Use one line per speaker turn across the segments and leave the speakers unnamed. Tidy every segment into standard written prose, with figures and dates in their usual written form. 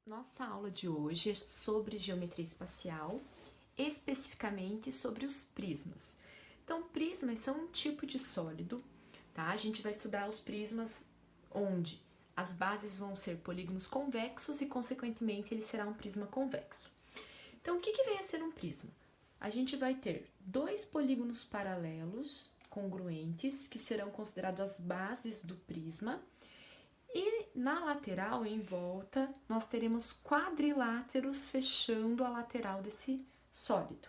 Nossa aula de hoje é sobre geometria espacial, especificamente sobre os prismas. Então, prismas são um tipo de sólido, tá? A gente vai estudar os prismas onde as bases vão ser polígonos convexos e, consequentemente, ele será um prisma convexo. Então, o que vem a ser um prisma? A gente vai ter dois polígonos paralelos congruentes, que serão considerados as bases do prisma, e na lateral, em volta, nós teremos quadriláteros fechando a lateral desse sólido.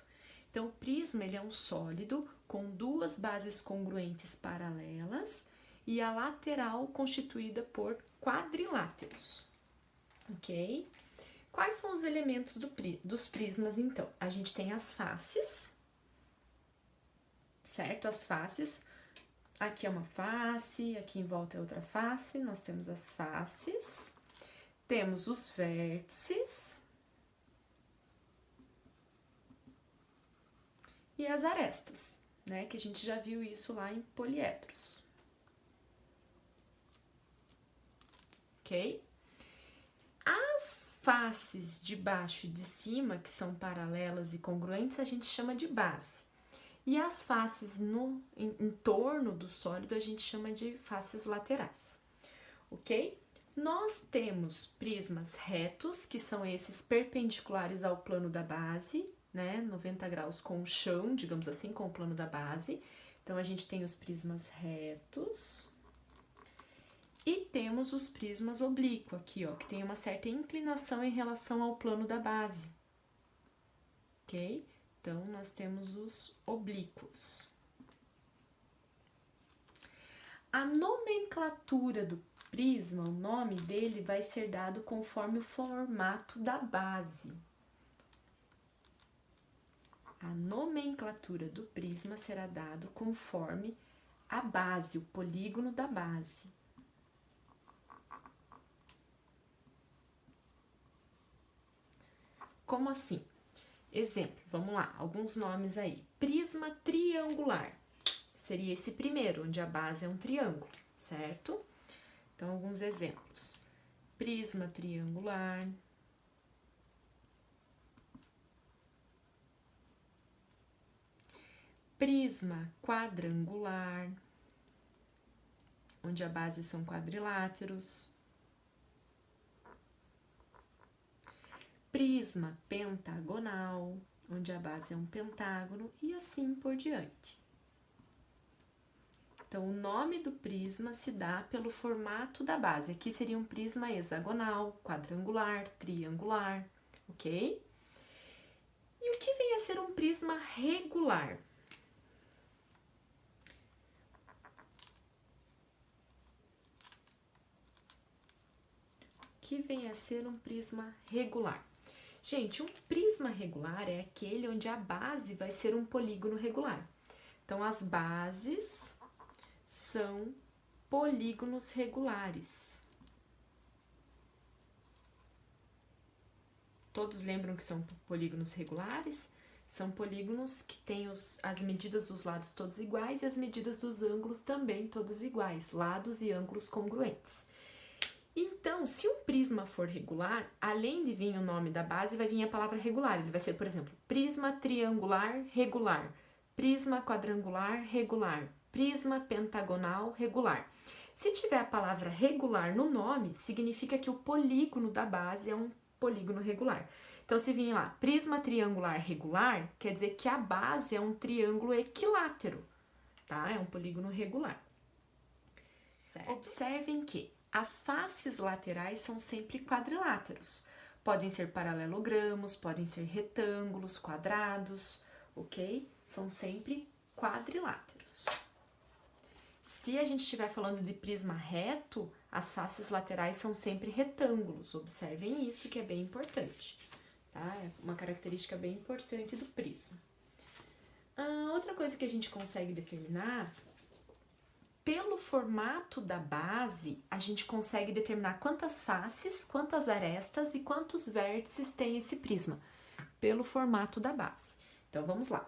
Então, o prisma ele é um sólido com duas bases congruentes paralelas e a lateral constituída por quadriláteros, ok? Quais são os elementos dos prismas, então? A gente tem as faces, certo? As faces. Aqui é uma face, aqui em volta é outra face, nós temos as faces, temos os vértices e as arestas, né? Que a gente já viu isso lá em poliedros. Ok? As faces de baixo e de cima, que são paralelas e congruentes, a gente chama de base. E as faces em torno do sólido a gente chama de faces laterais, ok? Nós temos prismas retos, que são esses perpendiculares ao plano da base, né? 90 graus com o chão, digamos assim, com o plano da base. Então, a gente tem os prismas retos. E temos os prismas oblíquo aqui, ó, que tem uma certa inclinação em relação ao plano da base, ok? Então, nós temos os oblíquos. A nomenclatura do prisma, o nome dele vai ser dado conforme o formato da base. A nomenclatura do prisma será dado conforme a base, o polígono da base. Como assim? Exemplo, vamos lá, alguns nomes aí. Prisma triangular. Seria esse primeiro, onde a base é um triângulo, certo? Então, alguns exemplos. Prisma triangular. Prisma quadrangular, onde a base são quadriláteros. Prisma pentagonal, onde a base é um pentágono, e assim por diante. Então, o nome do prisma se dá pelo formato da base. Aqui seria um prisma hexagonal, quadrangular, triangular, ok? E o que vem a ser um prisma regular? O que vem a ser um prisma regular? Gente, um prisma regular é aquele onde a base vai ser um polígono regular. Então, as bases são polígonos regulares. Todos lembram que são polígonos regulares? São polígonos que têm as medidas dos lados todos iguais e as medidas dos ângulos também todas iguais, lados e ângulos congruentes. Então, se um prisma for regular, além de vir o nome da base, vai vir a palavra regular. Ele vai ser, por exemplo, prisma triangular regular, prisma quadrangular regular, prisma pentagonal regular. Se tiver a palavra regular no nome, significa que o polígono da base é um polígono regular. Então, se vir lá prisma triangular regular, quer dizer que a base é um triângulo equilátero, tá? É um polígono regular. Certo? Observem que as faces laterais são sempre quadriláteros. Podem ser paralelogramos, podem ser retângulos, quadrados, ok? São sempre quadriláteros. Se a gente estiver falando de prisma reto, as faces laterais são sempre retângulos. Observem isso, que é bem importante, tá? É uma característica bem importante do prisma. Outra coisa que a gente consegue determinar, pelo formato da base, a gente consegue determinar quantas faces, quantas arestas e quantos vértices tem esse prisma, pelo formato da base. Então, vamos lá.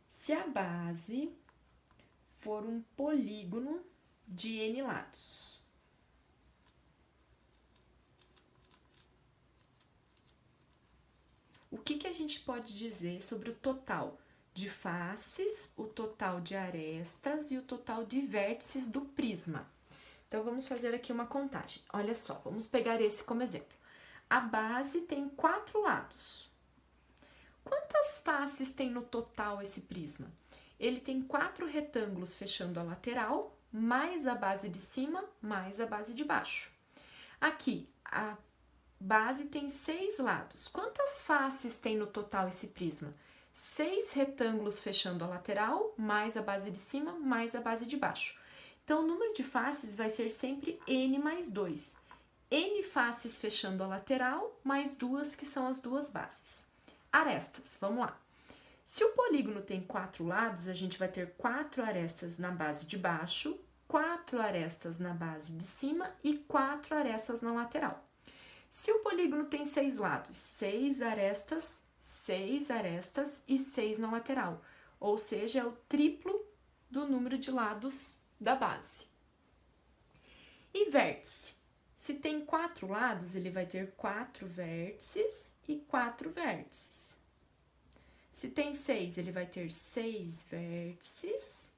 Se a base for um polígono de n lados, o que a gente pode dizer sobre o total de faces, o total de arestas e o total de vértices do prisma? Então, vamos fazer aqui uma contagem. Olha só, vamos pegar esse como exemplo. A base tem 4 lados. Quantas faces tem no total esse prisma? Ele tem 4 retângulos fechando a lateral, mais a base de cima, mais a base de baixo. Aqui, a base tem 6 lados. Quantas faces tem no total esse prisma? 6 retângulos fechando a lateral, mais a base de cima, mais a base de baixo. Então, o número de faces vai ser sempre n mais 2. N faces fechando a lateral, mais 2, que são as duas bases. Arestas, vamos lá. Se o polígono tem 4 lados, a gente vai ter 4 arestas na base de baixo, 4 arestas na base de cima e 4 arestas na lateral. Se o polígono tem 6 lados, 6 arestas e 6 na lateral, ou seja, é o triplo do número de lados da base. E vértice? Se tem 4 lados, ele vai ter 4 vértices e 4 vértices. Se tem 6, ele vai ter 6 vértices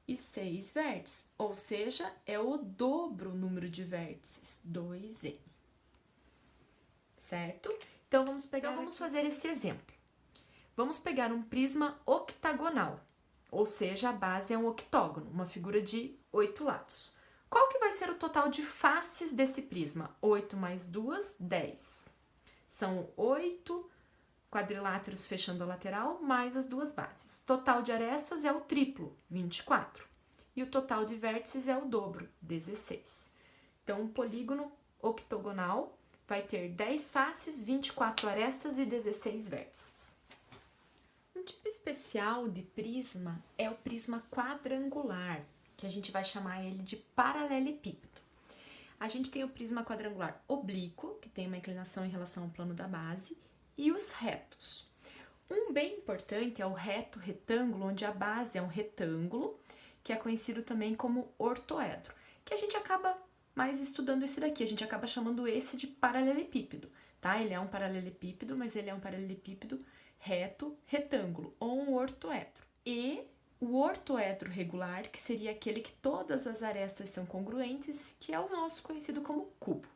e 6 vértices, ou seja, é o dobro o número de vértices, 2n. Certo? Então, vamos fazer esse exemplo. Vamos pegar um prisma octagonal, ou seja, a base é um octógono, uma figura de 8 lados. Qual que vai ser o total de faces desse prisma? 8 mais 2, 10. São 8 quadriláteros fechando a lateral, mais as duas bases. Total de arestas é o triplo, 24. E o total de vértices é o dobro, 16. Então, um polígono octogonal vai ter 10 faces, 24 arestas e 16 vértices. Um tipo especial de prisma é o prisma quadrangular, que a gente vai chamar ele de paralelepípedo. A gente tem o prisma quadrangular oblíquo, que tem uma inclinação em relação ao plano da base, e os retos. Um bem importante é o reto retângulo, onde a base é um retângulo, que é conhecido também como ortoedro, que a gente acaba mais estudando esse daqui, a gente acaba chamando esse de paralelepípedo, tá? Ele é um paralelepípedo, mas ele é um paralelepípedo reto retângulo, ou um ortoedro. E o ortoedro regular, que seria aquele que todas as arestas são congruentes, que é o nosso conhecido como cubo.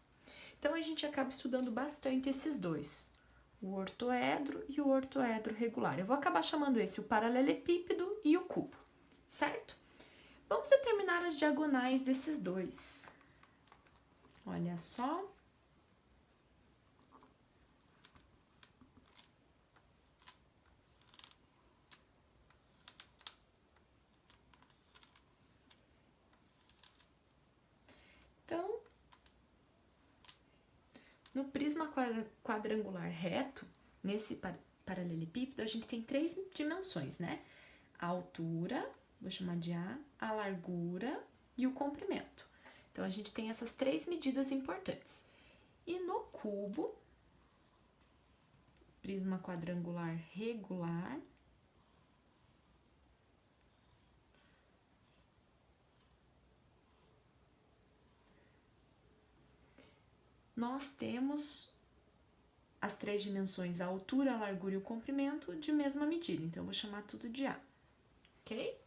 Então, a gente acaba estudando bastante esses dois, o ortoedro e o ortoedro regular. Eu vou acabar chamando esse o paralelepípedo e o cubo, certo? Vamos determinar as diagonais desses dois. Olha só. Então, no prisma quadrangular reto, nesse paralelepípedo, a gente tem 3 dimensões, né? A altura, vou chamar de A, a largura e o comprimento. Então, a gente tem essas 3 medidas importantes. E no cubo, prisma quadrangular regular, nós temos as 3 dimensões, a altura, a largura e o comprimento, de mesma medida. Então, eu vou chamar tudo de A, ok?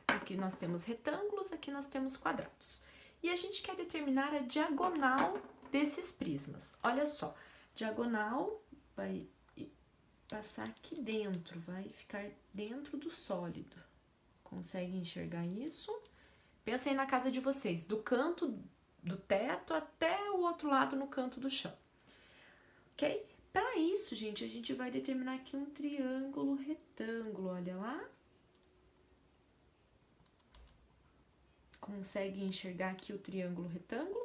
Aqui nós temos retângulos, aqui nós temos quadrados. E a gente quer determinar a diagonal desses prismas. Olha só, diagonal vai passar aqui dentro, vai ficar dentro do sólido. Consegue enxergar isso? Pensem na casa de vocês, do canto do teto até o outro lado no canto do chão, ok? Para isso, gente, a gente vai determinar aqui um triângulo retângulo, olha lá. Consegue enxergar aqui o triângulo retângulo?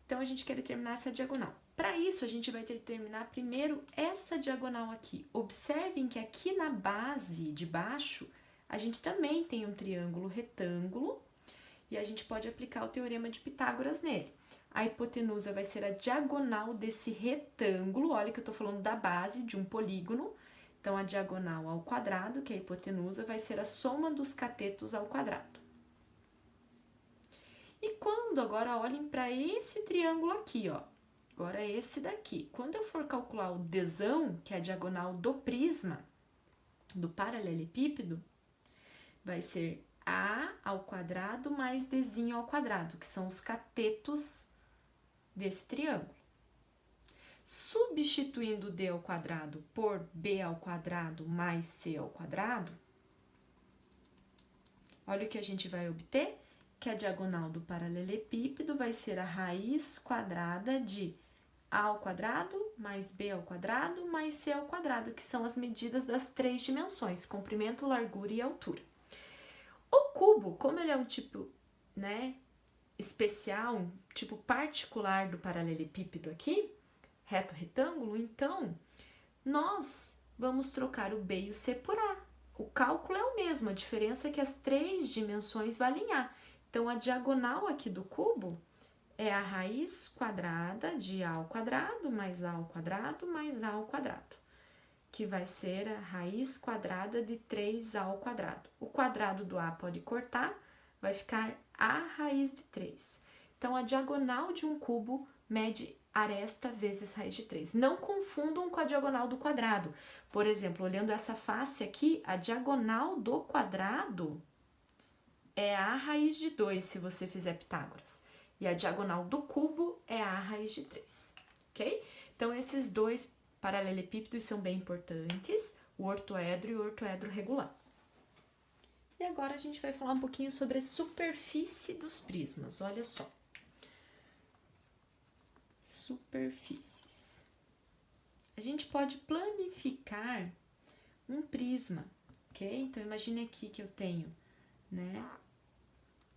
Então, a gente quer determinar essa diagonal. Para isso, a gente vai determinar primeiro essa diagonal aqui. Observem que aqui na base de baixo, a gente também tem um triângulo retângulo, e a gente pode aplicar o teorema de Pitágoras nele. A hipotenusa vai ser a diagonal desse retângulo, olha que eu estou falando da base de um polígono, então a diagonal ao quadrado, que é a hipotenusa, vai ser a soma dos catetos ao quadrado. E quando agora olhem para esse triângulo aqui, ó, Agora, esse daqui. Quando eu for calcular o Dzão, que é a diagonal do prisma, do paralelepípedo, vai ser A ao quadrado mais Dzinho ao quadrado, que são os catetos desse triângulo. Substituindo D ao quadrado por B ao quadrado mais C ao quadrado, olha o que a gente vai obter, que a diagonal do paralelepípedo vai ser a raiz quadrada de A ao quadrado mais B ao quadrado mais C ao quadrado, que são as medidas das 3 dimensões, comprimento, largura e altura. O cubo, como ele é um tipo, né, especial, um tipo particular do paralelepípedo aqui, reto retângulo, então nós vamos trocar o B e o C por A. O cálculo é o mesmo, a diferença é que as 3 dimensões valem A. Então, a diagonal aqui do cubo é a raiz quadrada de A ao quadrado mais A ao quadrado mais A ao quadrado, que vai ser a raiz quadrada de 3A ao quadrado. O quadrado do A pode cortar, vai ficar A raiz de 3. Então, a diagonal de um cubo mede aresta vezes raiz de 3. Não confundam com a diagonal do quadrado. Por exemplo, olhando essa face aqui, a diagonal do quadrado é A raiz de 2, se você fizer Pitágoras. E a diagonal do cubo é A raiz de 3, ok? Então, esses dois paralelepípedos são bem importantes, o ortoedro e o ortoedro regular. E agora a gente vai falar um pouquinho sobre a superfície dos prismas, olha só. Superfícies. A gente pode planificar um prisma, ok? Então, imagine aqui que eu tenho, né,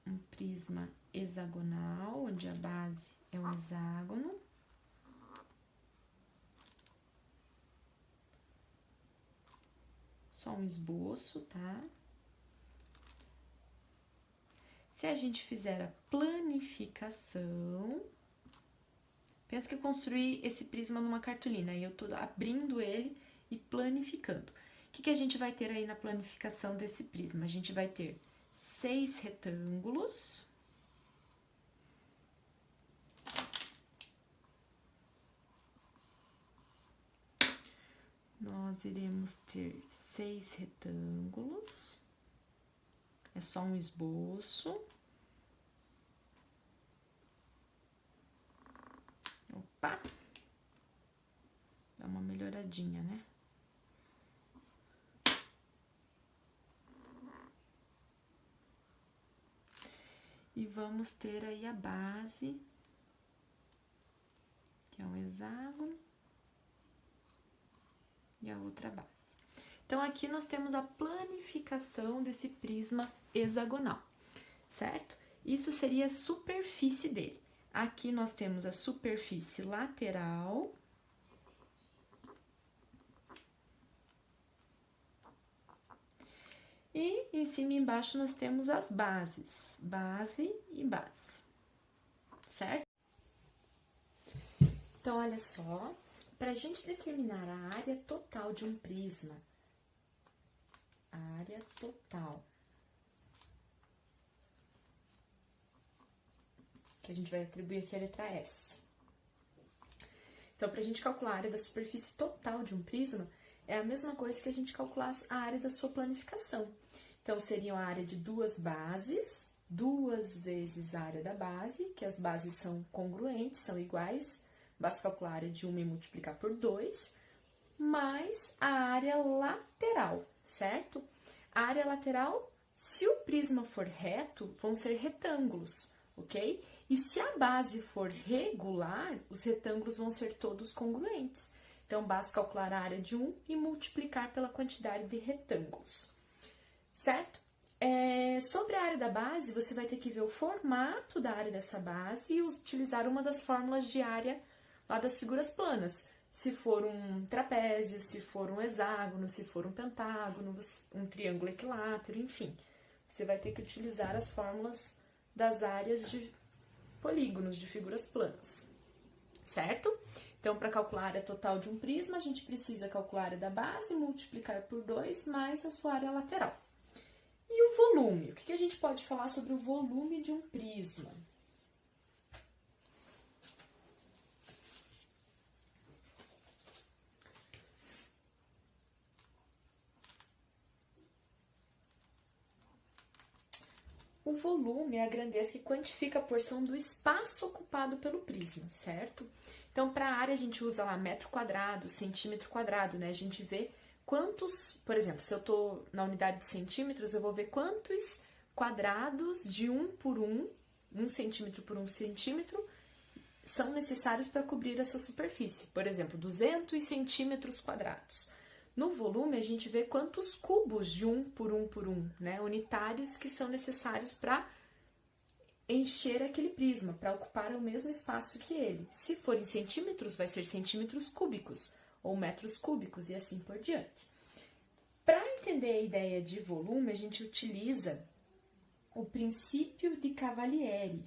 um prisma hexagonal, onde a base é um hexágono. Só um esboço, tá? Se a gente fizer a planificação, pensa que eu construí esse prisma numa cartolina e eu tô abrindo ele e planificando. O que a gente vai ter aí na planificação desse prisma? A gente vai ter 6 retângulos. Nós iremos ter 6 retângulos. É só um esboço. Opa! Dá uma melhoradinha, né? E vamos ter aí a base, que é um hexágono, e a outra base. Então, aqui nós temos a planificação desse prisma hexagonal, certo? Isso seria a superfície dele. Aqui nós temos a superfície lateral. E em cima e embaixo nós temos as bases, base e base, certo? Então, olha só, para a gente determinar a área total de um prisma, área total, que a gente vai atribuir aqui a letra S. Então, para a gente calcular a área da superfície total de um prisma, é a mesma coisa que a gente calcular a área da sua planificação. Então, seria a área de 2 bases, 2 vezes a área da base, que as bases são congruentes, são iguais, basta calcular a área de uma e multiplicar por 2, mais a área lateral, certo? A área lateral, se o prisma for reto, vão ser retângulos, ok? E se a base for regular, os retângulos vão ser todos congruentes. Então, basta calcular a área de um e multiplicar pela quantidade de retângulos, certo? Sobre a área da base, você vai ter que ver o formato da área dessa base e utilizar uma das fórmulas de área lá das figuras planas. Se for um trapézio, se for um hexágono, se for um pentágono, um triângulo equilátero, enfim. Você vai ter que utilizar as fórmulas das áreas de polígonos, de figuras planas, certo? Então, para calcular a área total de um prisma, a gente precisa calcular a área da base, multiplicar por 2, mais a sua área lateral. E o volume? O que a gente pode falar sobre o volume de um prisma? volume é a grandeza que quantifica a porção do espaço ocupado pelo prisma, certo? Então, para a área, a gente usa lá metro quadrado, centímetro quadrado, né? A gente vê quantos, por exemplo, se eu estou na unidade de centímetros, eu vou ver quantos quadrados de 1 por 1, 1 centímetro por 1 centímetro, são necessários para cobrir essa superfície. Por exemplo, 200 centímetros quadrados. No volume, a gente vê quantos cubos de 1 por 1 por 1, né, unitários que são necessários para encher aquele prisma, para ocupar o mesmo espaço que ele. Se for em centímetros, vai ser centímetros cúbicos ou metros cúbicos e assim por diante. Para entender a ideia de volume, a gente utiliza o princípio de Cavalieri.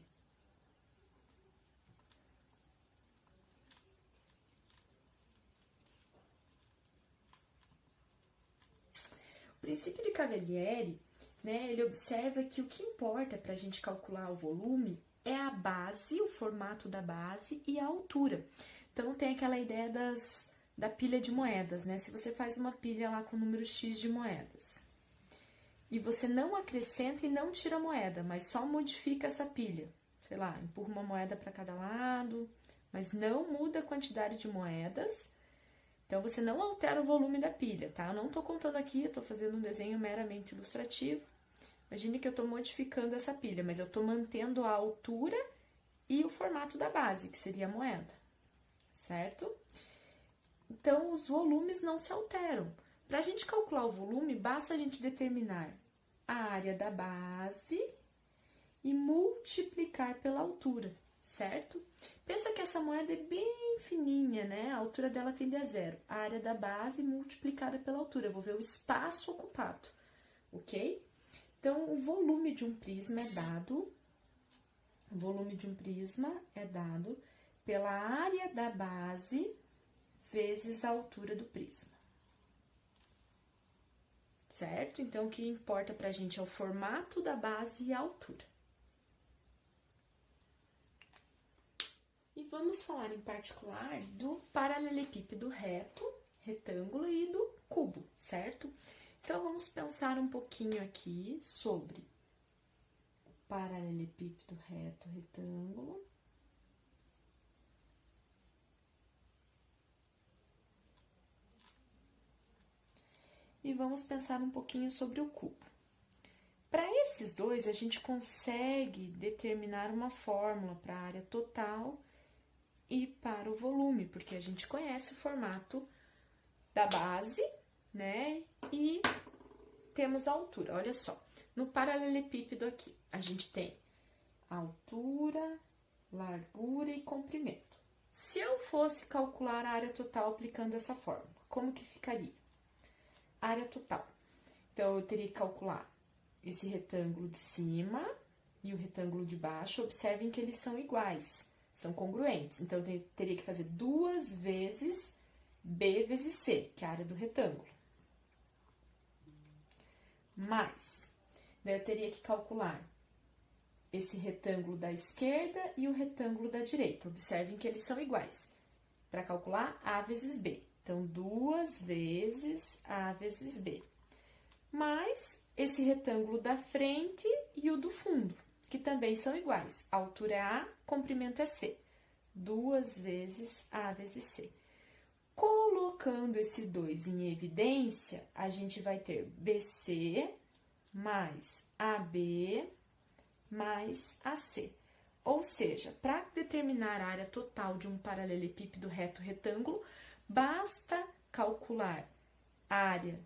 O princípio de Cavalieri, né, ele observa que o que importa para a gente calcular o volume é a base, o formato da base e a altura. Então, tem aquela ideia da pilha de moedas, né? Se você faz uma pilha lá com o número X de moedas e você não acrescenta e não tira a moeda, mas só modifica essa pilha, sei lá, empurra uma moeda para cada lado, mas não muda a quantidade de moedas. Então, você não altera o volume da pilha, tá? Eu não estou contando aqui, eu estou fazendo um desenho meramente ilustrativo. Imagine que eu estou modificando essa pilha, mas eu estou mantendo a altura e o formato da base, que seria a moeda, certo? Então, os volumes não se alteram. Para a gente calcular o volume, basta a gente determinar a área da base e multiplicar pela altura, certo? Pensa que essa moeda é bem fininha, né? A altura dela tende a zero. A área da base multiplicada pela altura. Eu vou ver o espaço ocupado, ok? Então, o volume de um prisma é dado pela área da base vezes a altura do prisma. Certo? Então, o que importa pra gente é o formato da base e a altura. E vamos falar em particular do paralelepípedo reto, retângulo e do cubo, certo? Então, vamos pensar um pouquinho aqui sobre o paralelepípedo reto, retângulo. E vamos pensar um pouquinho sobre o cubo. Para esses dois, a gente consegue determinar uma fórmula para a área total e para o volume, porque a gente conhece o formato da base, né? E temos a altura. Olha só, no paralelepípedo aqui, a gente tem altura, largura e comprimento. Se eu fosse calcular a área total aplicando essa fórmula, como que ficaria? Área total. Então, eu teria que calcular esse retângulo de cima e o retângulo de baixo. Observem que eles são iguais, são congruentes. Então, eu teria que fazer 2 vezes B vezes C, que é a área do retângulo. Mais, daí eu teria que calcular esse retângulo da esquerda e o retângulo da direita. Observem que eles são iguais. Para calcular, A vezes B. Então, 2 vezes A vezes B. Mais esse retângulo da frente e o do fundo, que também são iguais. A altura é A, comprimento é C. 2 vezes A vezes C. Colocando esse 2 em evidência, a gente vai ter BC mais AB mais AC. Ou seja, para determinar a área total de um paralelepípedo reto retângulo, basta calcular a área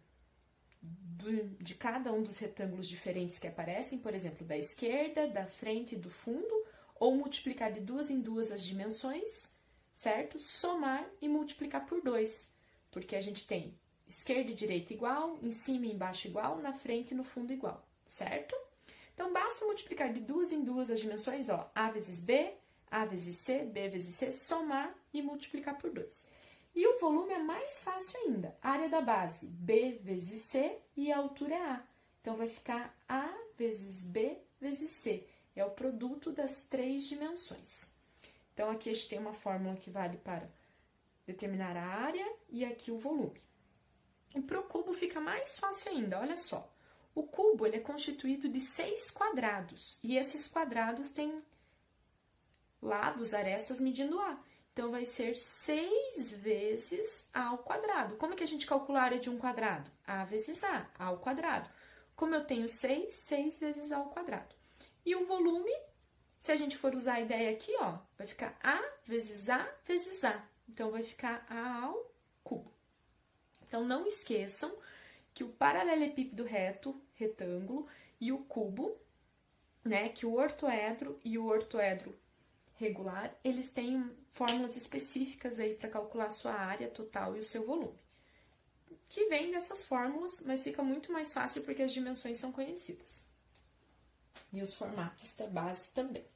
de cada um dos retângulos diferentes que aparecem, por exemplo, da esquerda, da frente e do fundo, ou multiplicar de 2 em 2 as dimensões, certo? Somar e multiplicar por 2, porque a gente tem esquerda e direita igual, em cima e embaixo igual, na frente e no fundo igual, certo? Então, basta multiplicar de 2 em 2 as dimensões, ó, A vezes B, A vezes C, B vezes C, somar e multiplicar por 2. E o volume é mais fácil ainda. A área da base, B vezes C, e a altura é A. Então, vai ficar A vezes B vezes C. É o produto das 3 dimensões. Então, aqui a gente tem uma fórmula que vale para determinar a área e aqui o volume. E para o cubo fica mais fácil ainda, olha só. O cubo ele é constituído de 6 quadrados, e esses quadrados têm lados, arestas medindo A. Então, vai ser 6 vezes A ao quadrado. Como que a gente calcula a área de um quadrado? A vezes A ao quadrado. Como eu tenho 6, 6 vezes A ao quadrado. E o volume, se a gente for usar a ideia aqui, ó, vai ficar A vezes A vezes A. Então, vai ficar A ao cubo. Então, não esqueçam que o paralelepípedo reto, retângulo, e o cubo, né, que o ortoedro e o ortoedro regular, eles têm fórmulas específicas aí para calcular a sua área total e o seu volume. Que vem dessas fórmulas, mas fica muito mais fácil porque as dimensões são conhecidas. E os formatos da base também.